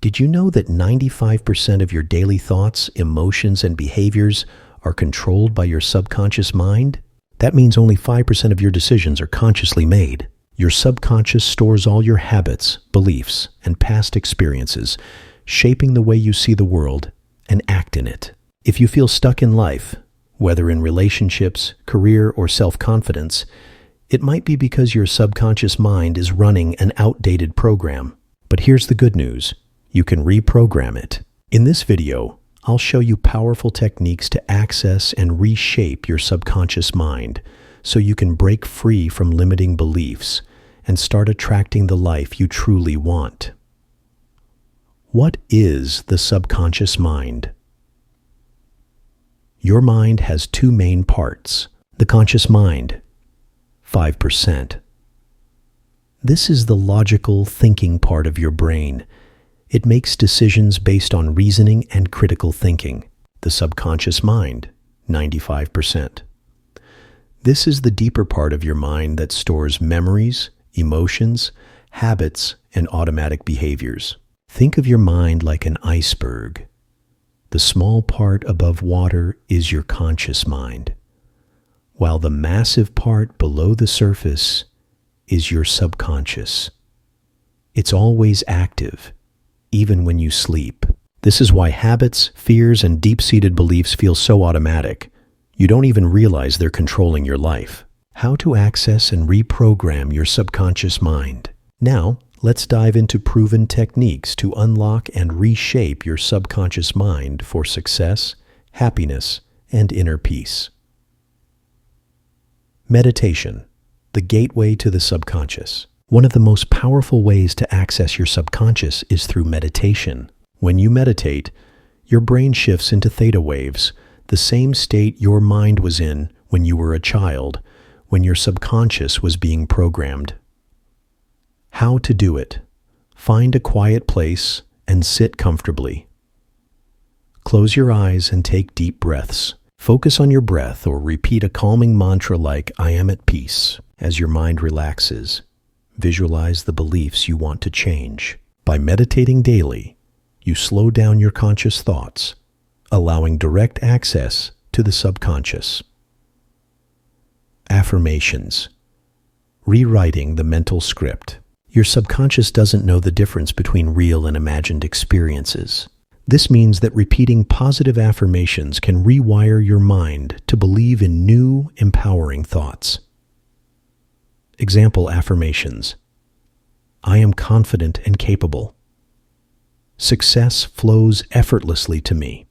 Did you know that 95% of your daily thoughts, emotions, and behaviors are controlled by your subconscious mind? That means only 5% of your decisions are consciously made. Your subconscious stores all your habits, beliefs, and past experiences, shaping the way you see the world and act in it. If you feel stuck in life, whether in relationships, career, or self-confidence, it might be because your subconscious mind is running an outdated program. But here's the good news. You can reprogram it. In this video, I'll show you powerful techniques to access and reshape your subconscious mind so you can break free from limiting beliefs and start attracting the life you truly want. What is the subconscious mind? Your mind has two main parts. The conscious mind, 5%. This is the logical thinking part of your brain. It makes decisions based on reasoning and critical thinking. The subconscious mind, 95%. This is the deeper part of your mind that stores memories, emotions, habits, and automatic behaviors. Think of your mind like an iceberg. The small part above water is your conscious mind, while the massive part below the surface is your subconscious. It's always active, even when you sleep. This is why habits, fears, and deep-seated beliefs feel so automatic. You don't even realize they're controlling your life. How to access and reprogram your subconscious mind. Now, let's dive into proven techniques to unlock and reshape your subconscious mind for success, happiness, and inner peace. Meditation, the gateway to the subconscious. One of the most powerful ways to access your subconscious is through meditation. When you meditate, your brain shifts into theta waves, the same state your mind was in when you were a child, when your subconscious was being programmed. How to do it. Find a quiet place and sit comfortably. Close your eyes and take deep breaths. Focus on your breath or repeat a calming mantra like, "I am at peace." As your mind relaxes, visualize the beliefs you want to change. By meditating daily, you slow down your conscious thoughts, allowing direct access to the subconscious. Affirmations. Rewriting the mental script. Your subconscious doesn't know the difference between real and imagined experiences. This means that repeating positive affirmations can rewire your mind to believe in new, empowering thoughts. Example affirmations. I am confident and capable. Success flows effortlessly to me.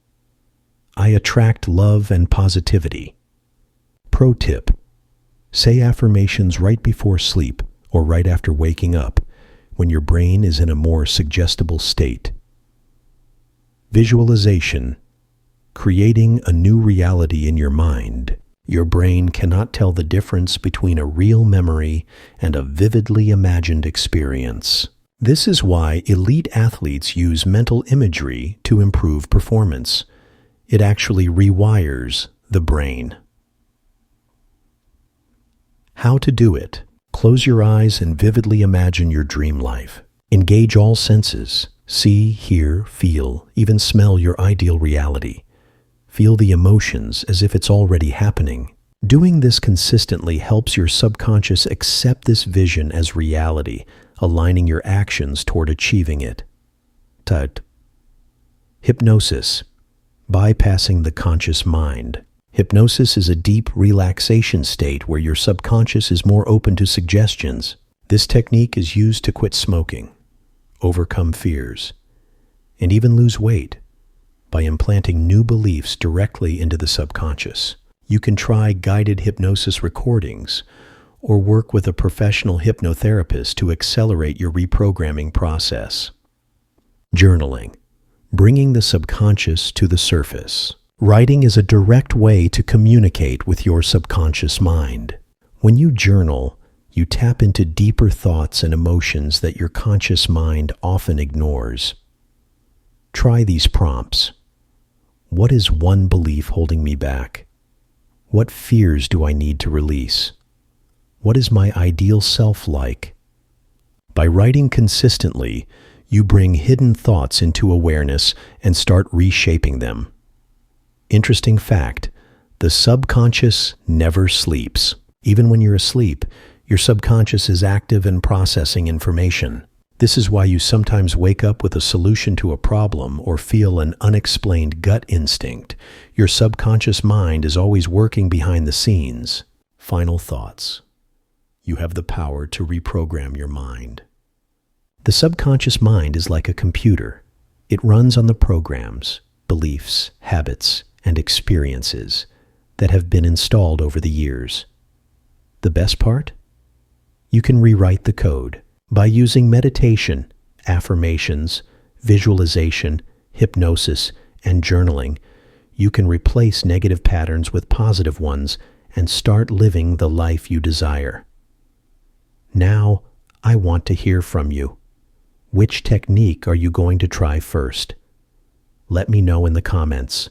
I attract love and positivity. Pro tip. Say affirmations right before sleep or right after waking up when your brain is in a more suggestible state. Visualization. Creating a new reality in your mind. Your brain cannot tell the difference between a real memory and a vividly imagined experience. This is why elite athletes use mental imagery to improve performance. It actually rewires the brain. How to do it. Close your eyes and vividly imagine your dream life. Engage all senses. See, hear, feel, even smell your ideal reality. Feel the emotions as if it's already happening. Doing this consistently helps your subconscious accept this vision as reality, aligning your actions toward achieving it. Hypnosis. Bypassing the conscious mind. Hypnosis is a deep relaxation state where your subconscious is more open to suggestions. This technique is used to quit smoking, overcome fears, and even lose weight by implanting new beliefs directly into the subconscious. You can try guided hypnosis recordings or work with a professional hypnotherapist to accelerate your reprogramming process. Journaling. Bringing the subconscious to the surface. Writing is a direct way to communicate with your subconscious mind. When you journal, you tap into deeper thoughts and emotions that your conscious mind often ignores. Try these prompts. What is one belief holding me back? What fears do I need to release? What is my ideal self like? By writing consistently, You bring hidden thoughts into awareness and start reshaping them. Interesting fact, the subconscious never sleeps. Even when you're asleep, your subconscious is active and processing information. This is why you sometimes wake up with a solution to a problem or feel an unexplained gut instinct. Your subconscious mind is always working behind the scenes. Final thoughts. You have the power to reprogram your mind. The subconscious mind is like a computer. It runs on the programs, beliefs, habits, and experiences that have been installed over the years. The best part? You can rewrite the code. By using meditation, affirmations, visualization, hypnosis, and journaling, you can replace negative patterns with positive ones and start living the life you desire. Now, I want to hear from you. Which technique are you going to try first? Let me know in the comments.